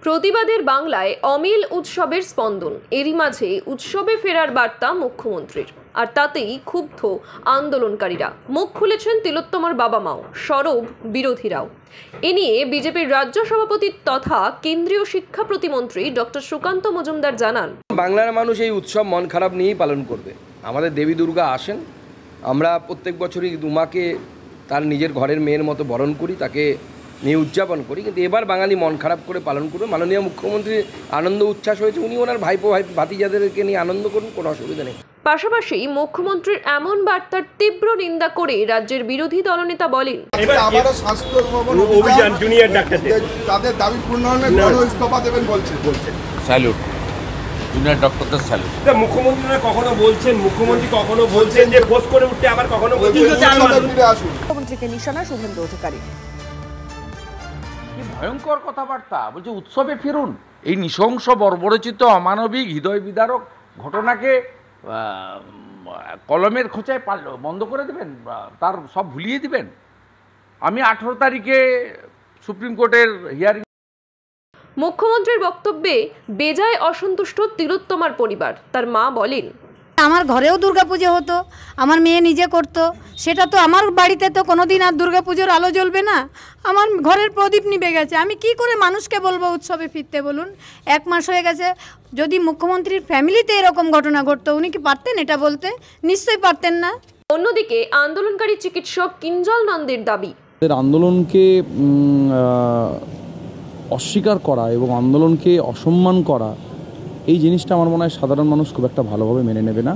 প্রতিবাদের বাংলায় অমিল উৎসবের স্পন্দন। এরই মাঝে উৎসবে ফেরার বার্তা মুখ্যমন্ত্রীর, আর তাতেই ক্ষুব্ধ আন্দোলনকারীরা। মুখ খুলেছেন তিলোত্তমার বাবা মাও, সরব বিরোধীরাও। এ নিয়ে বিজেপির রাজ্য সভাপতি তথা কেন্দ্রীয় শিক্ষা প্রতিমন্ত্রী ডক্টর সুকান্ত মজুমদার জানান, বাংলার মানুষ এই উৎসব মন খারাপ নিয়েই পালন করবে। আমাদের দেবী দুর্গা আসেন, আমরা প্রত্যেক বছরই উমাকে তার নিজের ঘরের মেয়ের মতো বরণ করি, তাকে নিয়ে উদযাপন করি, কিন্তু এবার বাঙালি মন খারাপ করে পালন করবে। মাননীয় মুখ্যমন্ত্রীর আনন্দ উচ্ছ্বাস হয়েছে, উনি ওনার ভাইপো ভাতিজাদেরকে নিয়ে আনন্দ করুন, কোনো অসুবিধা নেই। পাশাপাশি মুখ্যমন্ত্রীর এমন বার্তার তীব্র নিন্দা করে রাজ্যের বিরোধী দলনেতা বলেন, তাদের দাবি পূরণের জন্য ইস্তফা দেবেন বলছেন। স্যালুট জুনিয়র ডক্টরদের স্যালুট। মুখ্যমন্ত্রী কখনো বলছেন যে ফোর্স করে উঠতে, আবার কখনো বলছেন মুখ্যমন্ত্রীকে নিশানা শুভেন্দু অধিকারী। কি ভয়ঙ্কর কথাবার্তা বলছে, উৎসবে ফিরুন। এই নৃশংস বর্বরচিত অমানবিক হৃদয় বিদারক ঘটনাকে কলমের খোঁচায় বন্ধ করে দেবেন, তার সব ভুলিয়ে দিবেন। আমি 18 তারিখে সুপ্রিম কোর্টের হিয়ারিং। মুখ্যমন্ত্রীর বক্তব্যে বেজায় অসন্তুষ্ট তিলোত্তমার পরিবার। তার মা বলেন, আমার ঘরেও দুর্গাপুজো হতো, আমার মেয়ে নিজে করতো, সেটা তো আমার বাড়িতে তো কোনোদিন আর দুর্গাপুজোর আলো জ্বলবে না। আমার ঘরের প্রদীপ নিভে গেছে, আমি কি করে মানুষকে বলবো উৎসবে ফিরতে বলুন? 1 মাস হয়ে গেছে। যদি মুখ্যমন্ত্রীর ফ্যামিলিতে এরকম ঘটনা ঘটতো, উনি কি পারতেন এটা বলতে? নিশ্চয়ই পারতেন না। অন্যদিকে আন্দোলনকারী চিকিৎসক কিঞ্জল নন্দের দাবি, আন্দোলনকে অস্বীকার করা এবং আন্দোলনকে অসম্মান করা, এই জিনিসটা আমার মনে হয় সাধারণ মানুষ খুব একটা ভালোভাবে মেনে নেবে না।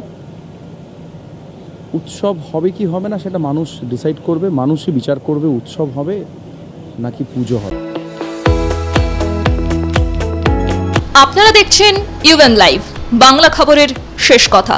উৎসব হবে কি হবে না সেটা মানুষ ডিসাইড করবে, মানুষই বিচার করবে উৎসব হবে নাকি পুজো হবে। আপনারা দেখছেন ইউএন লাইভ, বাংলা খবরের শেষ কথা।